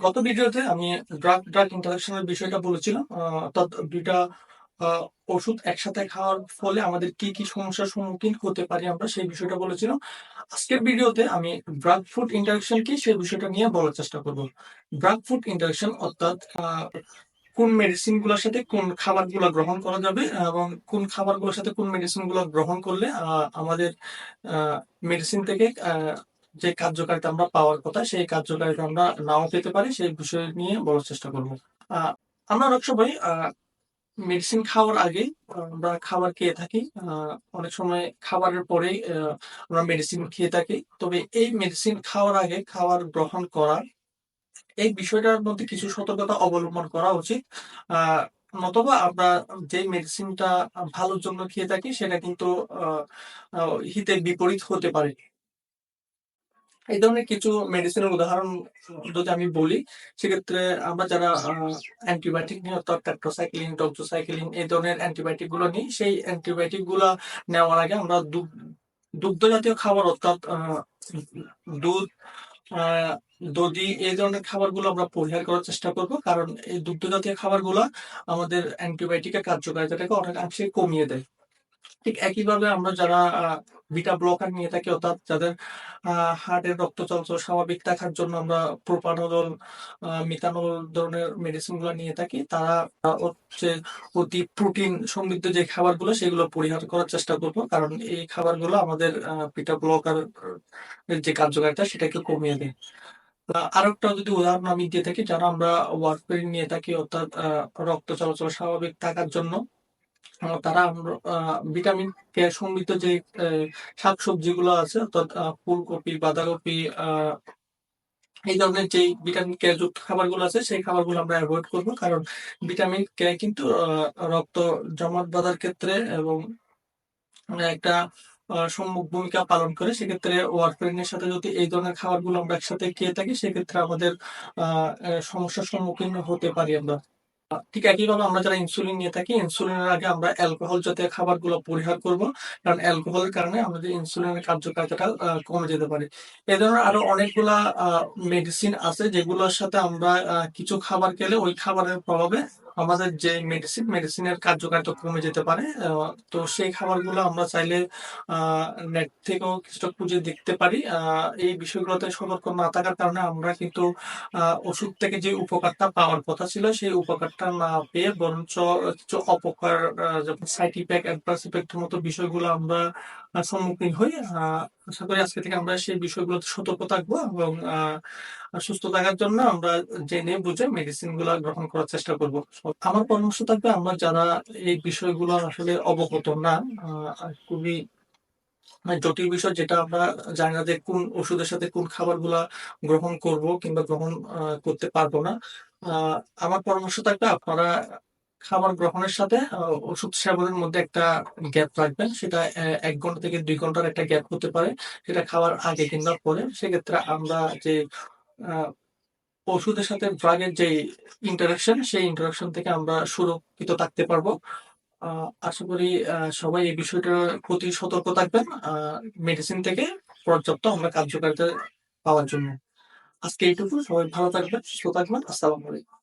গত ভিডিওতে আমি ড্রাগ ড্রাগ ইন্টারেকশনের বিষয়টা বলেছিলাম। অর্থাৎ ২ টা আ ওষুধ একসাথে খাওয়ার ফলে আমাদের কি, কি সমস্যার সম্মুখীন হতে পারি আমরা সেই বিষয়টা বলেছিলাম। আজকের ভিডিওতে আমি ড্রাগ ফুড ইন্টারেকশন কি সেই বিষয়টা নিয়ে বলার চেষ্টা করব। ড্রাগ ফুড ইন্টারেকশন অর্থাৎ কোন মেডিসিন গুলোর সাথে কোন খাবারগুলা গ্রহণ করা যাবে এবং কোন খাবারগুলোর সাথে কোন মেডিসিন গুলো গ্রহণ করলে আমাদের আ মেডিসিন থেকে যে কার্যকারিতা আমরা পাওয়ার কথা সেই কার্যকারিতা আমরা নাও পেতে পারি সেই বিষয় নিয়ে বলার চেষ্টা করব। আ আমরা অনেক সময় মেডিসিন খাওয়ার আগে আমরা খাবার খেয়ে থাকি। অনেক সময় খাবারের পরেই আমরা মেডিসিন খেয়ে থাকি। তবে এই মেডিসিন খাওয়ার আগে খাবার গ্রহণ করা এই বিষয়টার মধ্যে কিছু সতর্কতা অবলম্বন করা উচিত। আ নতুবা আমরা যে মেডিসিনটা ভালোর জন্য খেয়ে থাকি সেটা কিন্তু আ আ হিতে বিপরীত হতে পারে। এই ধরনের কিছু মেডিসিনের উদাহরণ যদি আমি বলি, সেক্ষেত্রে আমরা যারা অ্যান্টিবায়োটিক নিই অর্থাৎ টেট্রাসাইক্লিন, ডক্সোসাইক্লিন এই ধরনের অ্যান্টিবায়োটিক গুলো নিই, সেই অ্যান্টিবায়োটিক গুলা নেওয়ার আগে আমরা দুগ্ধ জাতীয় খাবার অর্থাৎ দুধ, আ দধি এই ধরনের খাবারগুলো আমরা পরিহার করার চেষ্টা করব। কারণ এই দুগ্ধ জাতীয় খাবারগুলা আমাদের অ্যান্টিবায়োটিকের কার্যকারিতাটাকে অনেকাংশে কমিয়ে দেয়। ঠিক একইভাবে আমরা যারা বিটা ব্লকার নিয়ে থাকি অর্থাৎ যাদের আ হার্টের রক্ত চলাচল স্বাভাবিক রাখার জন্য আমরা প্রোপানল, মিথানল ধরনের মেডিসিন গুলা নিয়ে থাকি। তারা হচ্ছে অতি প্রোটিন সমৃদ্ধ যে খাবারগুলো সেগুলো পরিহার করার চেষ্টা করব। কারণ এই খাবারগুলো আমাদের বিটা ব্লকার এর যে কার্যকারিতা সেটাকে কমিয়ে দেয়। আরেকটা যদি উদাহরণ আমি দিয়ে থাকি, যারা আমরা ওয়ারফারিন নিয়ে থাকি অর্থাৎ রক্ত চলাচল স্বাভাবিক থাকার জন্য তারা ভিটামিন কে সমৃদ্ধ যে শাকসবজিগুলো আছে অর্থাৎ ফুলকপি, বাঁধাকপি এই ধরনের যেই ভিটামিন কে যুক্ত খাবারগুলো আছে সেই খাবারগুলো আমরা এভয়েড করব। কারণ ভিটামিন কে কিন্তু রক্ত জমাট বাঁধার ক্ষেত্রে এবং একটা সম্মুখ ভূমিকা পালন করে। সেক্ষেত্রে ওয়ারফারিনের সাথে যদি এই ধরনের খাবারগুলো আমরা একসাথে খেয়ে থাকি সেক্ষেত্রে আমাদের আ সমস্যার সম্মুখীন হতে পারি আমরা। ঠিক একইভাবে আমরা যারা ইনসুলিন নিয়ে থাকি, ইনসুলিনের আগে আমরা অ্যালকোহল জাতীয় খাবারগুলো পরিহার করব। কারণ অ্যালকোহলের কারণে আমাদের ইনসুলিনের কার্যকারিতাটা কমে যেতে পারে। এ ধরনের আরো অনেকগুলা আ মেডিসিন আছে যেগুলোর সাথে আমরা কিছু খাবার খেলে ওই খাবারের প্রভাবে আমাদের যে মেডিসিনের কার্যকারিতা কমে যেতে পারে। তো সেই খাবারগুলো আমরা চাইলে আ নেট থেকেও কিছুটা খুঁজে দেখতে পারি। এই বিষয়গুলোতে সতর্ক না থাকার কারণে আমরা কিন্তু আ ওষুধ থেকে যে উপকারটা পাওয়ার কথা ছিল, সেই উপকারটা না পেয়ে বরঞ্চ কিছু অপকার যেমন সাইড ইফেক্ট, অ্যাডভার্স ইফেক্ট এর মতো বিষয়গুলো আমরা সম্মুখীন হই। আশা করি আজকে থেকে আমরা সেই বিষয়গুলোতে সতর্ক থাকবো এবং সুস্থ থাকার জন্য আমরা জেনে বুঝে মেডিসিন গুলা গ্রহণ করার চেষ্টা করব। আমার পরামর্শ থাকবে আমরা যারা এই বিষয়গুলো আসলে অবগত না, খুবই জটিল বিষয় যেটা আমরা জানি না যে কোন ওষুধের সাথে কোন খাবারগুলা গ্রহণ করব কিংবা গ্রহণ করতে পারবো না। আ আমার পরামর্শ থাকবে আপনারা খাবার গ্রহণের সাথে ওষুধ সেবনের মধ্যে একটা গ্যাপ রাখবেন। সেটা ১ ঘন্টা থেকে ২ ঘন্টার একটা গ্যাপ হতে পারে। সেটা খাওয়ার আগে কিংবা পরে। সেক্ষেত্রে আমরা যে আ ওষুধের সাথে ড্রাগ এর যেই ইন্টারেকশন, সেই ইন্টারেকশন থেকে আমরা সুরক্ষিত থাকতে পারবো। আ আশা করি সবাই এই বিষয়টার প্রতি সতর্ক থাকবেন। মেডিসিন থেকে পর্যাপ্ত আমরা কার্যকারিতা পাওয়ার জন্য। আজকে এইটুকু। সবাই ভালো থাকবেন, সুস্থ থাকবেন। আসসালামু আলাইকুম।